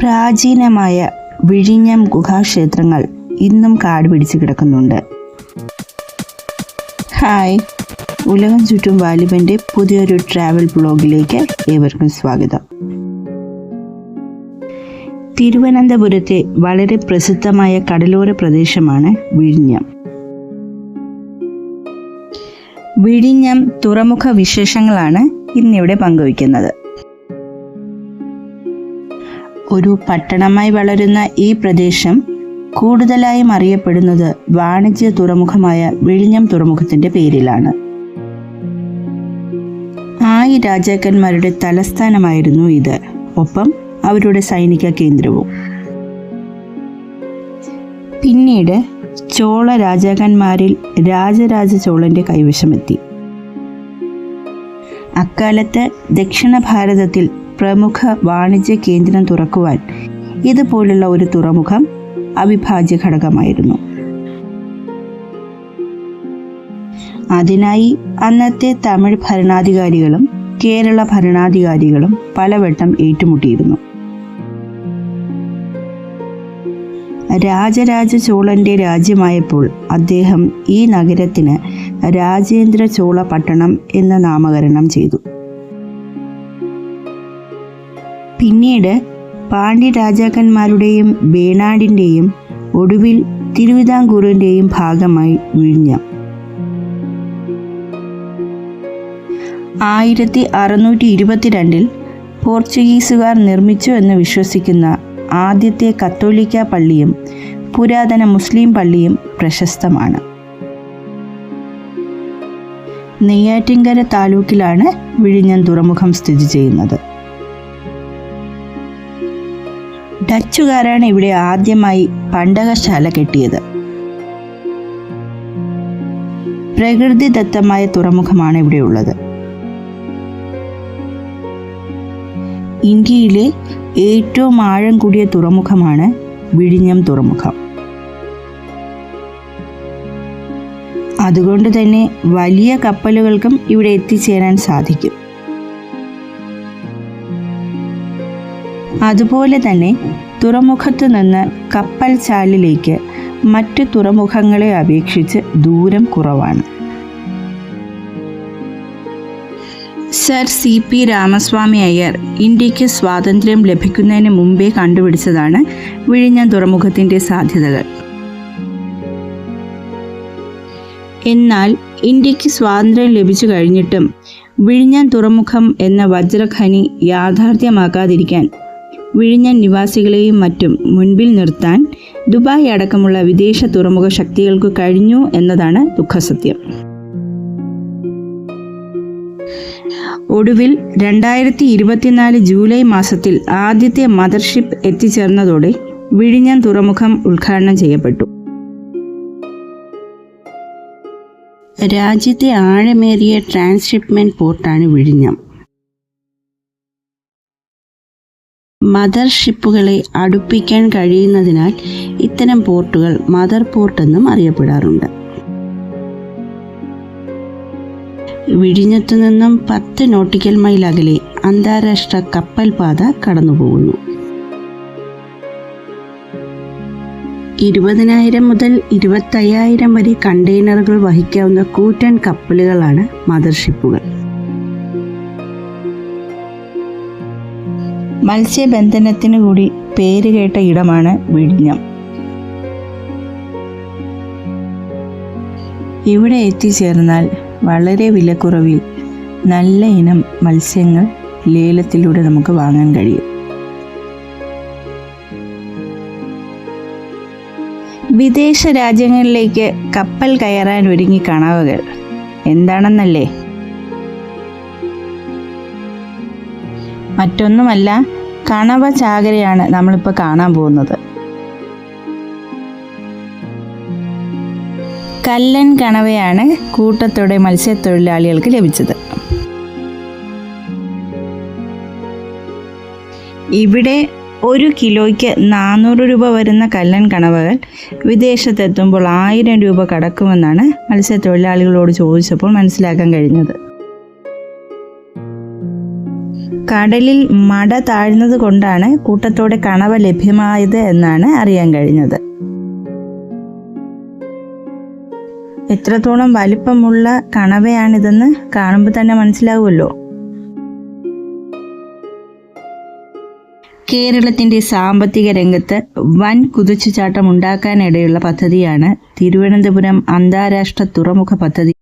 പ്രാചീനമായ വിഴിഞ്ഞം ഗുഹാക്ഷേത്രങ്ങൾ ഇന്നും കാട് പിടിച്ച് കിടക്കുന്നുണ്ട്. ഹായ്, ഉലകം ചുറ്റും വാലിബൻ്റെ പുതിയൊരു ട്രാവൽ ബ്ലോഗിലേക്ക് ഏവർക്കും സ്വാഗതം. തിരുവനന്തപുരത്തെ വളരെ പ്രസിദ്ധമായ കടലോര പ്രദേശമാണ് വിഴിഞ്ഞം. വിഴിഞ്ഞം തുറമുഖ വിശേഷങ്ങളാണ് ഇന്നിവിടെ പങ്കുവയ്ക്കുന്നത്. ഒരു പട്ടണമായി വളരുന്ന ഈ പ്രദേശം കൂടുതലായും അറിയപ്പെടുന്നത് വാണിജ്യ തുറമുഖമായ വിഴിഞ്ഞം തുറമുഖത്തിൻ്റെ പേരിലാണ്. 1000 രാജാക്കന്മാരുടെ തലസ്ഥാനമായിരുന്നു ഇത്, ഒപ്പം അവരുടെ സൈനിക കേന്ദ്രവും. പിന്നീട് ചോള രാജാക്കന്മാരിൽ രാജരാജ ചോളൻ്റെ കൈവശമെത്തി. അക്കാലത്ത് ദക്ഷിണ ഭാരതത്തിൽ പ്രമുഖ വാണിജ്യ കേന്ദ്രം തുറക്കുവാൻ ഇതുപോലുള്ള ഒരു തുറമുഖം അവിഭാജ്യ ഘടകമായിരുന്നു. അതിനായി അന്നത്തെ തമിഴ് ഭരണാധികാരികളും കേരള ഭരണാധികാരികളും പലവട്ടം ഏറ്റുമുട്ടിയിരുന്നു. രാജരാജ ചോളൻ്റെ രാജ്യമായപ്പോൾ അദ്ദേഹം ഈ നഗരത്തിന് രാജേന്ദ്ര ചോള പട്ടണം എന്ന് നാമകരണം ചെയ്തു. പിന്നീട് പാണ്ഡ്യ രാജാക്കന്മാരുടെയും വേണാടിൻ്റെയും ഒടുവിൽ തിരുവിതാംകൂറിൻ്റെയും ഭാഗമായി വിഴിഞ്ഞം. 1622 പോർച്ചുഗീസുകാർ നിർമ്മിച്ചു എന്ന് വിശ്വസിക്കുന്ന ആദ്യത്തെ കത്തോലിക്ക പള്ളിയും പുരാതന മുസ്ലിം പള്ളിയും പ്രശസ്തമാണ്. നെയ്യാറ്റിൻകര താലൂക്കിലാണ് വിഴിഞ്ഞം തുറമുഖം സ്ഥിതി ചെയ്യുന്നത്. ഡച്ചുകാരാണ് ഇവിടെ ആദ്യമായി പണ്ടകശാല കെട്ടിയത്. പ്രകൃതിദത്തമായ തുറമുഖമാണ് ഇവിടെയുള്ളത്. ഇന്ത്യയിലെ ഏറ്റവും ആഴം കൂടിയ തുറമുഖമാണ് വിഴിഞ്ഞം തുറമുഖം. അതുകൊണ്ട് തന്നെ വലിയ കപ്പലുകൾക്കും ഇവിടെ എത്തിച്ചേരാൻ സാധിക്കും. അതുപോലെ തന്നെ തുറമുഖത്ത് നിന്ന് കപ്പൽ ചാലിലേക്ക് മറ്റ് തുറമുഖങ്ങളെ അപേക്ഷിച്ച് ദൂരം കുറവാണ്. സർ CP രാമസ്വാമി അയ്യർ ഇന്ത്യക്ക് സ്വാതന്ത്ര്യം ലഭിക്കുന്നതിന് മുമ്പേ കണ്ടുപിടിച്ചതാണ് വിഴിഞ്ഞം തുറമുഖത്തിൻ്റെ സാധ്യതകൾ. എന്നാൽ ഇന്ത്യക്ക് സ്വാതന്ത്ര്യം ലഭിച്ചു കഴിഞ്ഞിട്ടും വിഴിഞ്ഞം തുറമുഖം എന്ന വജ്രഖനി യാഥാർത്ഥ്യമാക്കാതിരിക്കാൻ വിഴിഞ്ഞം നിവാസികളെയും മറ്റും മുൻപിൽ നിർത്താൻ ദുബായ് അടക്കമുള്ള വിദേശ തുറമുഖ ശക്തികൾക്ക് കഴിഞ്ഞു എന്നതാണ് ദുഃഖസത്യം. ഒടുവിൽ 2024 ജൂലൈ മാസത്തിൽ ആദ്യത്തെ മദർഷിപ്പ് എത്തിച്ചേർന്നതോടെ വിഴിഞ്ഞം തുറമുഖം ഉദ്ഘാടനം ചെയ്യപ്പെട്ടു. രാജ്യത്തെ ആഴമേറിയ ട്രാൻസ്ഷിപ്മെന്റ് പോർട്ടാണ് വിഴിഞ്ഞം. മദർഷിപ്പുകളെ അടുപ്പിക്കാൻ കഴിയുന്നതിനാൽ ഇത്തരം പോർട്ടുകൾ മദർ പോർട്ട് എന്നും അറിയപ്പെടാറുണ്ട്. വിഴിഞ്ഞത്തു നിന്നും 10 നോട്ടിക്കൽ മൈൽ അകലെ അന്താരാഷ്ട്ര കപ്പൽ പാത കടന്നുപോകുന്നു. 20,000 മുതൽ 25,000 വരെ കണ്ടെയ്നറുകൾ വഹിക്കാവുന്ന കൂറ്റൻ കപ്പലുകളാണ് മദർഷിപ്പുകൾ. മത്സ്യബന്ധനത്തിന് കൂടി പേരുകേട്ട ഇടമാണ് വിഴിഞ്ഞം. ഇവിടെ എത്തിച്ചേർന്നാൽ വളരെ വിലക്കുറവിൽ നല്ല ഇനം മത്സ്യങ്ങൾ ലേലത്തിലൂടെ നമുക്ക് വാങ്ങാൻ കഴിയും. വിദേശ രാജ്യങ്ങളിലേക്ക് കപ്പൽ കയറാൻ ഒരുങ്ങി കണവകൾ എന്താണെന്നല്ലേ? മറ്റൊന്നുമല്ല, കണവ ചാകരയാണ് നമ്മളിപ്പോൾ കാണാൻ പോകുന്നത്. കല്ലൻ കണവയാണ് കൂട്ടത്തോടെ മത്സ്യത്തൊഴിലാളികൾക്ക് ലഭിച്ചത്. ഇവിടെ 1 കിലോയ്ക്ക് 400 രൂപ വരുന്ന കല്ലൻ കണവകൾ വിദേശത്തെത്തുമ്പോൾ 1000 രൂപ കടക്കുമെന്നാണ് മത്സ്യത്തൊഴിലാളികളോട് ചോദിച്ചപ്പോൾ മനസ്സിലാക്കാൻ കഴിഞ്ഞത്. കടലിൽ മട താഴ്ന്നത് കൊണ്ടാണ് കൂട്ടത്തോടെ കണവ ലഭ്യമായത് എന്നാണ് അറിയാൻ കഴിഞ്ഞത്. എത്രത്തോളം വലിപ്പമുള്ള കണവയാണിതെന്ന് കാണുമ്പോൾ തന്നെ മനസ്സിലാവുമല്ലോ. കേരളത്തിൻ്റെ സാമ്പത്തിക രംഗത്ത് വൻ കുതിച്ചുചാട്ടം ഉണ്ടാക്കാനിടയുള്ള പദ്ധതിയാണ് തിരുവനന്തപുരം അന്താരാഷ്ട്ര തുറമുഖ പദ്ധതി.